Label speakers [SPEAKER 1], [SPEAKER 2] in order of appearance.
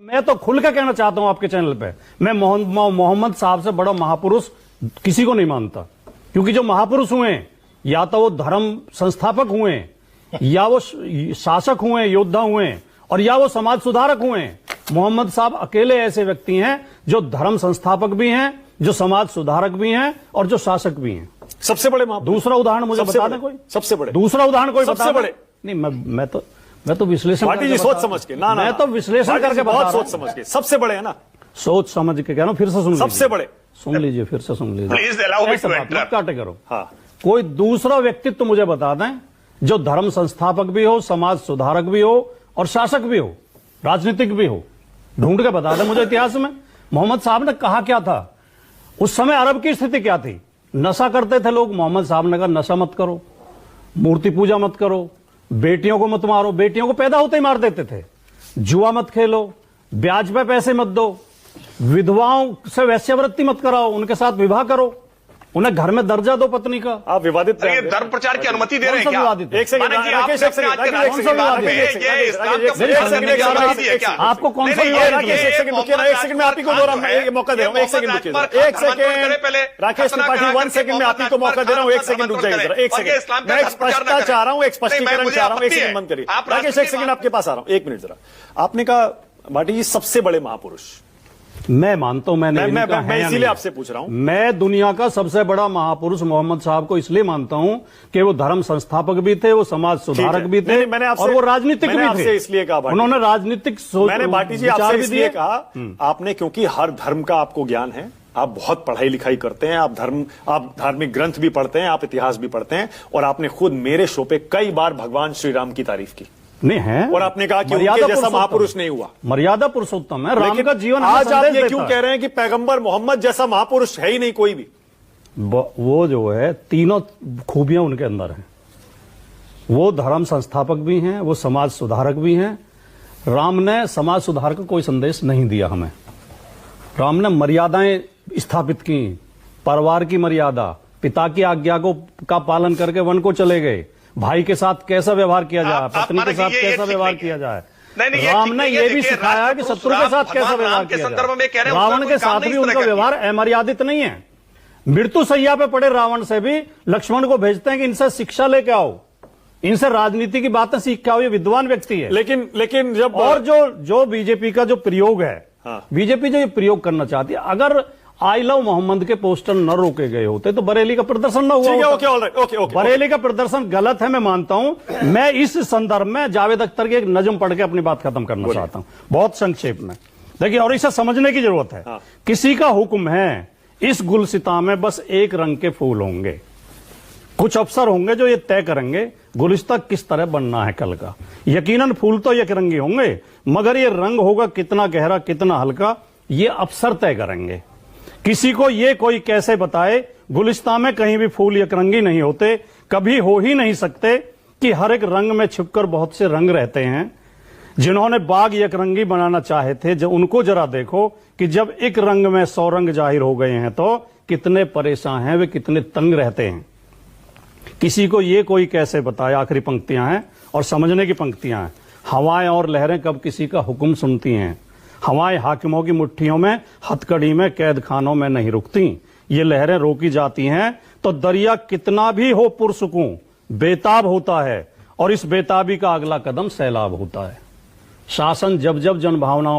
[SPEAKER 1] मैं तो खुल के कहना चाहता हूं आपके चैनल पे, मैं मोहम्मद साहब से बड़ा महापुरुष किसी को नहीं मानता, क्योंकि जो महापुरुष हुए या तो वो धर्म संस्थापक हुए, या वो शासक हुए, योद्धा हुए, और या वो समाज सुधारक हुए। मोहम्मद साहब अकेले ऐसे व्यक्ति हैं जो धर्म संस्थापक भी हैं, जो समाज सुधारक भी हैं, और जो शासक भी हैं।
[SPEAKER 2] सबसे बड़े
[SPEAKER 1] दूसरा उदाहरण मुझे बता दें कोई,
[SPEAKER 2] सबसे बड़े
[SPEAKER 1] दूसरा उदाहरण कोई
[SPEAKER 2] सबसे बड़े।
[SPEAKER 1] नहीं, मैं तो विश्लेषण
[SPEAKER 2] पार्टी जी सोच समझ के ना,
[SPEAKER 1] मैं तो विश्लेषण करके
[SPEAKER 2] बहुत सोच समझ के, सबसे बड़े है ना,
[SPEAKER 1] सोच समझ के कह रहा हूं, फिर से सुन लीजिए,
[SPEAKER 2] सबसे बड़े
[SPEAKER 1] सुन लीजिए, फिर से सुन लीजिए,
[SPEAKER 3] please allow me to interrupt.
[SPEAKER 1] काटे करो।
[SPEAKER 2] हाँ,
[SPEAKER 1] कोई दूसरा व्यक्तित्व मुझे बता दें जो धर्म संस्थापक भी हो, समाज सुधारक भी हो, और शासक भी हो, राजनीतिक भी हो, ढूंढ के बता दें मुझे इतिहास में। मोहम्मद साहब ने कहा क्या था उस समय, अरब की स्थिति क्या थी, नशा करते थे लोग। मोहम्मद साहब ने कहा नशा मत करो, मूर्ति पूजा मत करो, बेटियों को मत मारो, बेटियों को पैदा होते ही मार देते थे, जुआ मत खेलो, ब्याज पे पैसे मत दो, विधवाओं से वैश्यावृत्ति मत कराओ, उनके साथ विवाह करो, उन्हें घर में दर्जा दो पत्नी का।
[SPEAKER 2] आप विवादित
[SPEAKER 3] ये धर्म प्रचार की अनुमति दे रहे हैं क्या?
[SPEAKER 2] एक सेकंड,
[SPEAKER 1] आपको कौन सा
[SPEAKER 2] एक सेकंड में आप ही को मौका दे रहा हूँ, एक सेकंड रुकिए, एक सेकंड राकेश त्रिपाठी, 1 सेकंड में आप ही को मौका दे रहा हूँ, एक सेकंड रुक जाइए, एक सेकंड, मैं एक स्पष्टता चाह रहा हूँ, एक स्पष्टीकरण चाह रहा हूँ, एक सेकंड बंद करिए राकेश, एक सेकंड आपके पास आ रहा हूँ, 1 मिनट जरा। आपने कहा भाटी जी सबसे बड़े महापुरुष,
[SPEAKER 1] मैं मानता हूं,
[SPEAKER 2] मैं इसीलिए आपसे पूछ रहा हूं।
[SPEAKER 1] मैं दुनिया का सबसे बड़ा महापुरुष मोहम्मद साहब को इसलिए मानता हूं कि वो धर्म संस्थापक भी थे, वो समाज सुधारक भी थे, और वो राजनीतिक भी थे।
[SPEAKER 2] इसलिए कहा
[SPEAKER 1] उन्होंने राजनीतिक सोच,
[SPEAKER 2] मैंने भाटी जी आपसे इसलिए कहा, आपने क्योंकि हर धर्म का आपको ज्ञान है, आप बहुत पढ़ाई लिखाई करते हैं, आप धार्मिक ग्रंथ भी पढ़ते हैं, आप इतिहास भी पढ़ते हैं, और आपने खुद मेरे शो पे कई बार भगवान श्री राम की तारीफ की
[SPEAKER 1] नहीं है,
[SPEAKER 2] और आपने कहा कि उनके जैसा महापुरुष नहीं हुआ।
[SPEAKER 1] मर्यादा पुरुषोत्तम है, राम का जीवन।
[SPEAKER 2] आज आप ये क्यों कह रहे हैं कि पैगंबर मोहम्मद जैसा महापुरुष है ही नहीं कोई भी?
[SPEAKER 1] वो जो है तीनों खूबियां उनके अंदर हैं, वो धर्म संस्थापक भी हैं, वो समाज सुधारक भी हैं। राम ने समाज सुधार का कोई संदेश नहीं दिया हमें, राम ने मर्यादाएं स्थापित की, परिवार की मर्यादा, पिता की आज्ञा का पालन करके वन को चले गए, भाई के साथ कैसा व्यवहार किया जाए, पत्नी के साथ कैसा व्यवहार किया जाए। राम ने यह भी सिखाया कि शत्रु के साथ कैसा व्यवहार किया जाए। रावण के साथ भी उनका व्यवहार अमर्यादित नहीं है। मृत्यु सैया पे पड़े रावण से भी लक्ष्मण को भेजते हैं कि इनसे शिक्षा लेके आओ, इनसे राजनीति की बातें सीख के आओ, ये विद्वान व्यक्ति है।
[SPEAKER 2] लेकिन जब
[SPEAKER 1] और जो बीजेपी का जो प्रयोग है, बीजेपी जो ये प्रयोग करना चाहती है, अगर आई लव मोहम्मद के पोस्टर न रोके गए होते तो बरेली का प्रदर्शन न हुआ होता। बरेली का प्रदर्शन गलत है, मैं मानता हूं। मैं इस संदर्भ में जावेद अख्तर की एक नज्म पढ़ के अपनी बात खत्म करना चाहता हूं, बहुत संक्षेप में। देखिए, और इसे समझने की जरूरत है। किसी का हुक्म है, इस गुलसिता में बस एक रंग के फूल होंगे, कुछ अफसर होंगे जो ये तय करेंगे गुलिस्ता किस तरह बनना है कल का। यकीनन फूल तो एक रंगी होंगे, मगर ये रंग होगा कितना गहरा कितना हल्का, ये अफसर तय करेंगे। किसी को ये कोई कैसे बताए, गुलिस्ता में कहीं भी फूल एकरंगी नहीं होते, कभी हो ही नहीं सकते कि हर एक रंग में छिपकर बहुत से रंग रहते हैं। जिन्होंने बाग एकरंगी बनाना चाहे थे, जब उनको जरा देखो कि जब एक रंग में 100 रंग जाहिर हो गए हैं तो कितने परेशान हैं वे, कितने तंग रहते हैं। किसी को ये कोई कैसे बताए, आखिरी पंक्तियां हैं और समझने की पंक्तियां हैं। हवाएं और लहरें कब किसी का हुक्म सुनती हैं, हवाएं हाकिमों की मुट्ठियों में, हथकड़ी में, कैद खानों में नहीं रुकती। ये लहरें रोकी जाती हैं तो दरिया कितना भी हो पुरसुकूं बेताब होता है, और इस बेताबी का अगला कदम सैलाब होता है। शासन जब जब जनभावनाओं